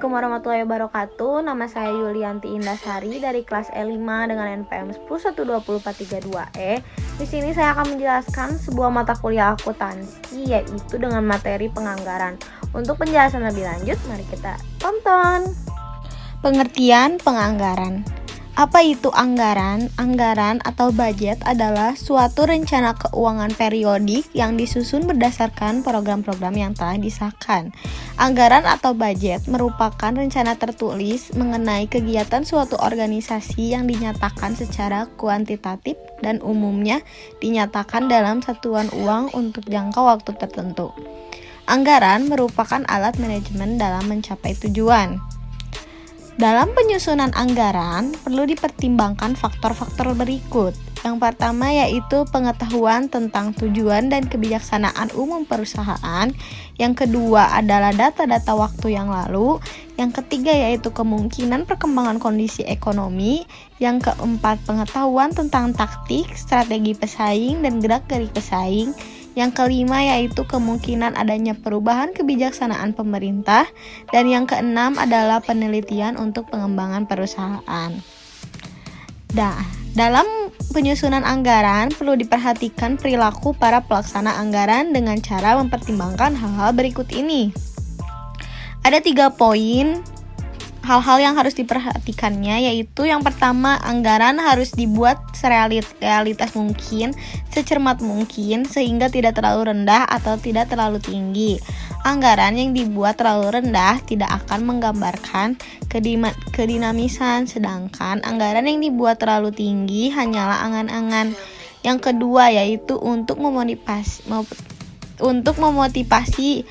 Assalamualaikum warahmatullahi wabarakatuh. Nama saya Yulianti Indasari dari kelas E5 dengan NPM 1020432E. Di sini saya akan menjelaskan sebuah mata kuliah akuntansi, yaitu dengan materi penganggaran. Untuk penjelasan lebih lanjut, mari kita tonton. Pengertian penganggaran. Apa itu anggaran? Anggaran atau budget adalah suatu rencana keuangan periodik yang disusun berdasarkan program-program yang telah disahkan. Anggaran atau budget merupakan rencana tertulis mengenai kegiatan suatu organisasi yang dinyatakan secara kuantitatif dan umumnya dinyatakan dalam satuan uang untuk jangka waktu tertentu. Anggaran merupakan alat manajemen dalam mencapai tujuan. Dalam penyusunan anggaran, perlu dipertimbangkan faktor-faktor berikut. Yang pertama yaitu pengetahuan tentang tujuan dan kebijaksanaan umum perusahaan. Yang kedua adalah data-data waktu yang lalu. Yang ketiga yaitu kemungkinan perkembangan kondisi ekonomi. Yang keempat, pengetahuan tentang taktik, strategi pesaing, dan gerak-gerik pesaing. Yang kelima yaitu kemungkinan adanya perubahan kebijaksanaan pemerintah. Dan yang keenam adalah penelitian untuk pengembangan perusahaan. Dalam penyusunan anggaran perlu diperhatikan perilaku para pelaksana anggaran dengan cara mempertimbangkan hal-hal berikut ini. Ada 3 poin hal-hal yang harus diperhatikannya, yaitu yang pertama, anggaran harus dibuat serealitas mungkin, secermat mungkin, sehingga tidak terlalu rendah atau tidak terlalu tinggi. Anggaran yang dibuat terlalu rendah tidak akan menggambarkan kedinamisan, sedangkan anggaran yang dibuat terlalu tinggi hanyalah angan-angan. Yang kedua yaitu untuk memotivasi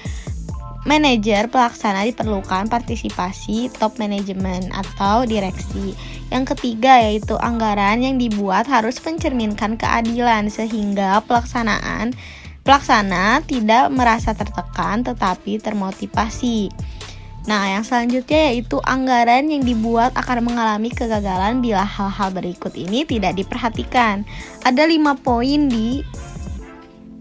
manajer pelaksana diperlukan partisipasi top manajemen atau direksi. Yang ketiga yaitu anggaran yang dibuat harus mencerminkan keadilan sehingga pelaksana tidak merasa tertekan tetapi termotivasi. Nah, yang selanjutnya yaitu anggaran yang dibuat akan mengalami kegagalan bila hal-hal berikut ini tidak diperhatikan. Ada 5 poin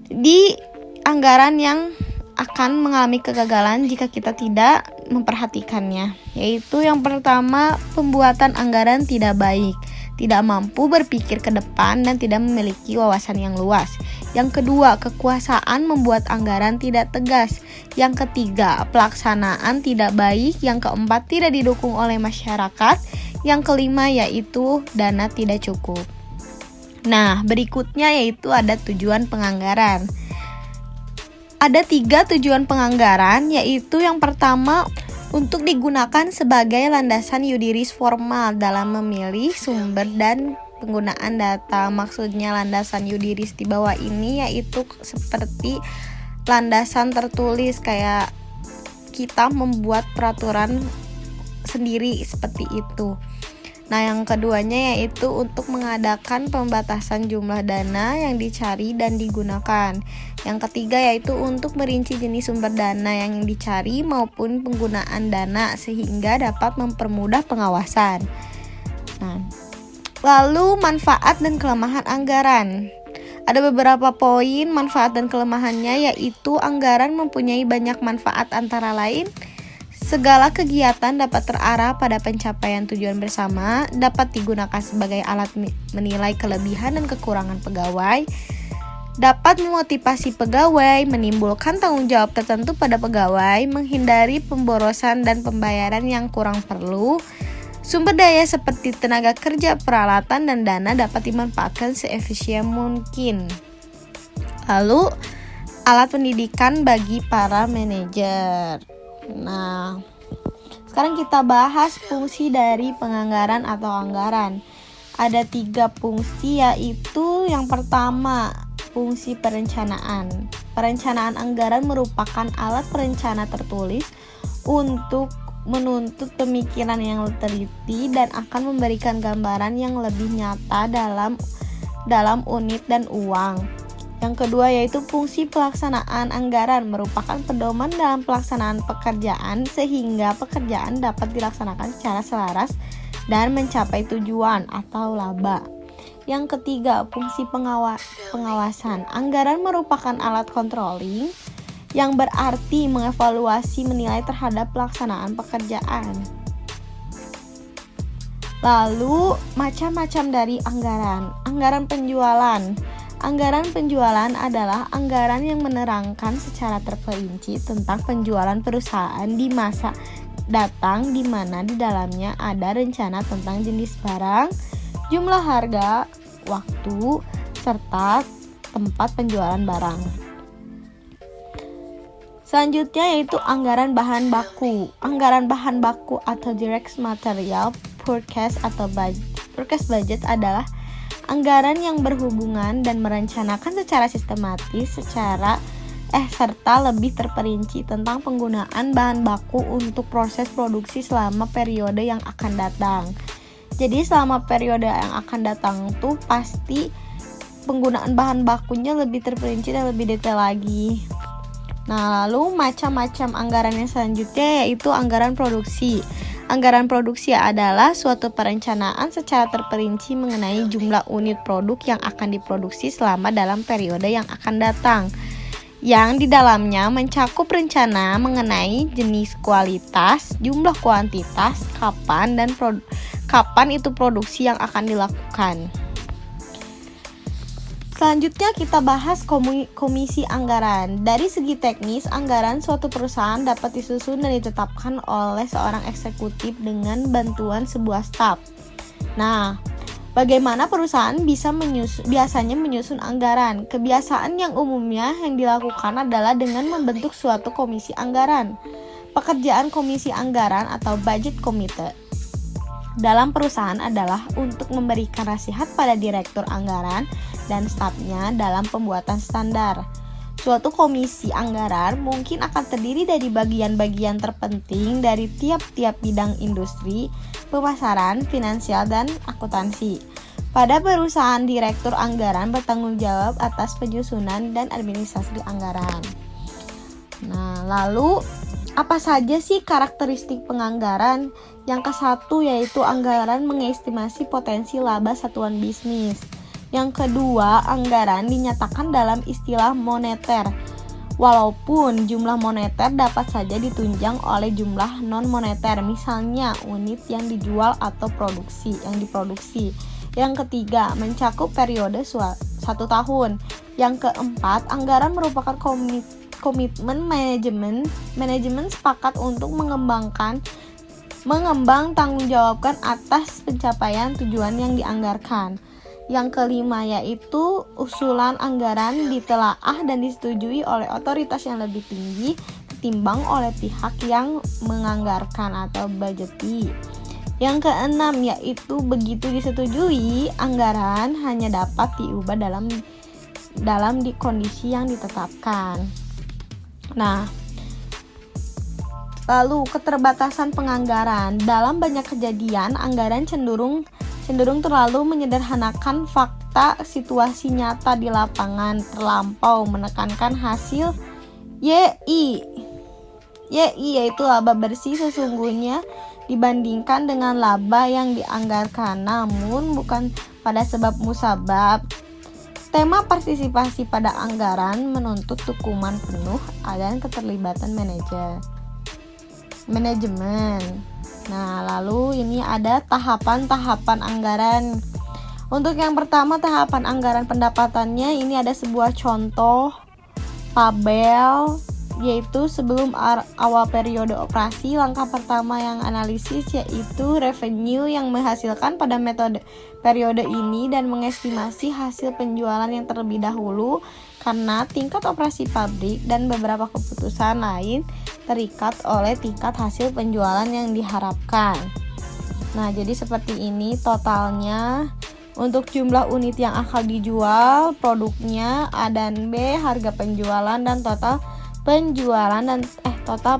di anggaran yang akan mengalami kegagalan jika kita tidak memperhatikannya, yaitu yang pertama, pembuatan anggaran tidak baik, tidak mampu berpikir ke depan dan tidak memiliki wawasan yang luas. Yang kedua, kekuasaan membuat anggaran tidak tegas. Yang ketiga, pelaksanaan tidak baik. Yang keempat, tidak didukung oleh masyarakat. Yang kelima yaitu dana tidak cukup. Nah, berikutnya yaitu ada tujuan penganggaran. Ada 3 tujuan penganggaran, yaitu yang pertama untuk digunakan sebagai landasan yuridis formal dalam memilih sumber dan penggunaan data. Maksudnya landasan yuridis di bawah ini yaitu seperti landasan tertulis, kayak kita membuat peraturan sendiri seperti itu. Nah, yang keduanya yaitu untuk mengadakan pembatasan jumlah dana yang dicari dan digunakan. Yang ketiga yaitu untuk merinci jenis sumber dana yang dicari maupun penggunaan dana sehingga dapat mempermudah pengawasan. Nah, lalu manfaat dan kelemahan anggaran. Ada beberapa poin manfaat dan kelemahannya, yaitu anggaran mempunyai banyak manfaat antara lain segala kegiatan dapat terarah pada pencapaian tujuan bersama, dapat digunakan sebagai alat menilai kelebihan dan kekurangan pegawai, dapat memotivasi pegawai, menimbulkan tanggung jawab tertentu pada pegawai, menghindari pemborosan dan pembayaran yang kurang perlu. Sumber daya seperti tenaga kerja, peralatan, dan dana dapat dimanfaatkan seefisien mungkin. Lalu, alat pendidikan bagi para manajer. Nah, sekarang kita bahas fungsi dari penganggaran atau anggaran. Ada 3 fungsi, yaitu yang pertama, fungsi perencanaan. Perencanaan anggaran merupakan alat perencana tertulis untuk menuntut pemikiran yang teliti dan akan memberikan gambaran yang lebih nyata dalam unit dan uang. Yang kedua yaitu fungsi pelaksanaan anggaran, merupakan pedoman dalam pelaksanaan pekerjaan sehingga pekerjaan dapat dilaksanakan secara selaras dan mencapai tujuan atau laba. Yang ketiga, fungsi pengawasan. Anggaran merupakan alat controlling yang berarti mengevaluasi menilai terhadap pelaksanaan pekerjaan. Lalu, macam-macam dari anggaran. Anggaran penjualan. Anggaran penjualan adalah anggaran yang menerangkan secara terperinci tentang penjualan perusahaan di masa datang, di mana di dalamnya ada rencana tentang jenis barang, jumlah harga, waktu, serta tempat penjualan barang. Selanjutnya yaitu anggaran bahan baku. Anggaran bahan baku atau direct material purchase atau purchase budget adalah anggaran yang berhubungan dan merencanakan secara sistematis serta lebih terperinci tentang penggunaan bahan baku untuk proses produksi selama periode yang akan datang. Jadi selama periode yang akan datang tuh pasti penggunaan bahan bakunya lebih terperinci dan lebih detail lagi. Nah, lalu macam-macam anggaran yang selanjutnya yaitu anggaran produksi. Anggaran produksi adalah suatu perencanaan secara terperinci mengenai jumlah unit produk yang akan diproduksi selama dalam periode yang akan datang, yang di dalamnya mencakup rencana mengenai jenis, kualitas, jumlah, kuantitas, kapan itu produksi yang akan dilakukan. Selanjutnya kita bahas komisi anggaran. Dari segi teknis, anggaran suatu perusahaan dapat disusun dan ditetapkan oleh seorang eksekutif dengan bantuan sebuah staf. Nah, bagaimana perusahaan biasanya menyusun anggaran? Kebiasaan yang umumnya yang dilakukan adalah dengan membentuk suatu komisi anggaran. Pekerjaan komisi anggaran atau budget committee dalam perusahaan adalah untuk memberikan nasihat pada direktur anggaran dan stafnya dalam pembuatan standar. Suatu komisi anggaran mungkin akan terdiri dari bagian-bagian terpenting dari tiap-tiap bidang industri, pemasaran, finansial, dan akuntansi. Pada perusahaan, direktur anggaran bertanggung jawab atas penyusunan dan administrasi anggaran. Nah, lalu apa saja sih karakteristik penganggaran? Yang ke-1 yaitu anggaran mengestimasi potensi laba satuan bisnis. Yang kedua, anggaran dinyatakan dalam istilah moneter. Walaupun jumlah moneter dapat saja ditunjang oleh jumlah non-moneter, misalnya unit yang dijual atau yang diproduksi. Yang ketiga, mencakup periode 1 tahun. Yang keempat, anggaran merupakan komitmen manajemen sepakat untuk mengembang tanggung jawabkan atas pencapaian tujuan yang dianggarkan. Yang kelima yaitu usulan anggaran ditelaah dan disetujui oleh otoritas yang lebih tinggi ketimbang oleh pihak yang menganggarkan atau budgeti. Yang keenam yaitu begitu disetujui, anggaran hanya dapat diubah dalam kondisi yang ditetapkan. Nah, lalu keterbatasan penganggaran. Dalam banyak kejadian, anggaran cenderung terlalu menyederhanakan fakta situasi nyata di lapangan, terlampau menekankan hasil YI yaitu laba bersih sesungguhnya dibandingkan dengan laba yang dianggarkan, namun bukan pada sebab musabab. Tema partisipasi pada anggaran menuntut dukungan penuh dan keterlibatan manajemen. Nah, lalu ini ada tahapan-tahapan anggaran. Untuk yang pertama, tahapan anggaran pendapatannya, ini ada sebuah contoh tabel, yaitu sebelum awal periode operasi. Langkah pertama yang analisis yaitu revenue yang menghasilkan pada periode ini dan mengestimasi hasil penjualan yang terlebih dahulu karena tingkat operasi pabrik dan beberapa keputusan lain terikat oleh tingkat hasil penjualan yang diharapkan. Nah, jadi seperti ini totalnya untuk jumlah unit yang akan dijual, produknya, A dan B, harga penjualan, dan total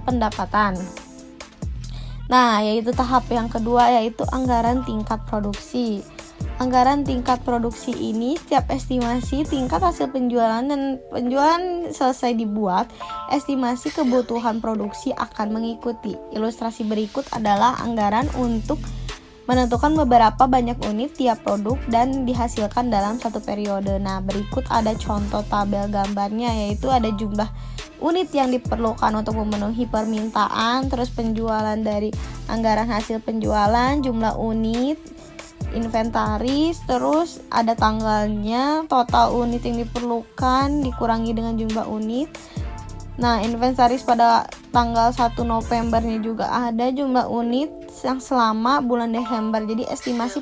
pendapatan. Nah, yaitu tahap yang kedua yaitu anggaran tingkat produksi. Anggaran tingkat produksi ini setiap estimasi tingkat hasil penjualan dan penjualan selesai dibuat, estimasi kebutuhan produksi akan mengikuti. Ilustrasi berikut adalah anggaran untuk menentukan beberapa banyak unit tiap produk dan dihasilkan dalam satu periode. Nah, berikut ada contoh tabel gambarnya, yaitu ada jumlah unit yang diperlukan untuk memenuhi permintaan, terus penjualan dari anggaran hasil penjualan, jumlah unit, inventaris, terus ada tanggalnya, total unit yang diperlukan dikurangi dengan jumlah unit. Nah, inventaris pada tanggal 1 Novembernya juga ada jumlah unit yang selama bulan Desember. Jadi estimasi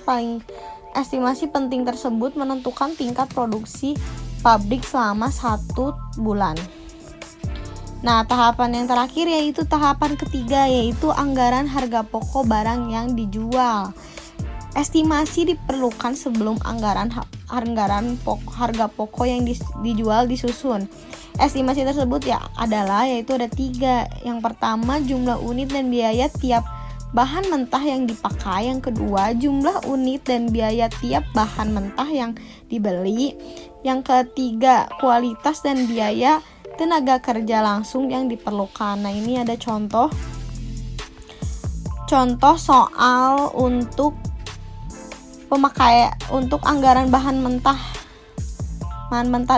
penting tersebut menentukan tingkat produksi pabrik selama 1 bulan. Nah, tahapan yang terakhir yaitu tahapan ketiga, yaitu anggaran harga pokok barang yang dijual. Estimasi diperlukan sebelum harga pokok yang dijual disusun. Estimasi tersebut yaitu ada 3. Yang pertama, jumlah unit dan biaya tiap bahan mentah yang dipakai. Yang kedua, jumlah unit dan biaya tiap bahan mentah yang dibeli. Yang ketiga, kualitas dan biaya tenaga kerja langsung yang diperlukan. Nah, ini ada contoh soal untuk anggaran bahan mentah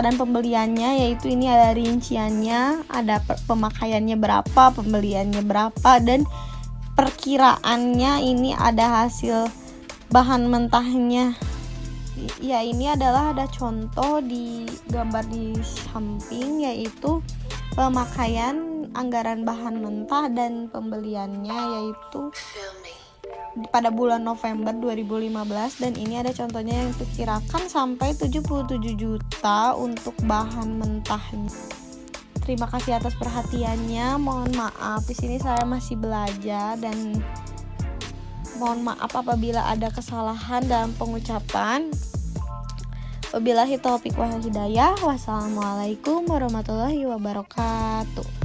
dan pembeliannya, yaitu ini ada rinciannya, ada pemakaiannya berapa, pembeliannya berapa, dan perkiraannya. Ini ada hasil bahan mentahnya. Ya, ini adalah ada contoh di gambar di samping, yaitu pemakaian anggaran bahan mentah dan pembeliannya, yaitu pada bulan November 2015, dan ini ada contohnya yang diperkirakan sampai 77 juta untuk bahan mentahnya. Terima kasih atas perhatiannya. Mohon maaf, di sini saya masih belajar dan mohon maaf apabila ada kesalahan dalam pengucapan. Wabillahi taufiq wal hidayah. Wassalamualaikum warahmatullahi wabarakatuh.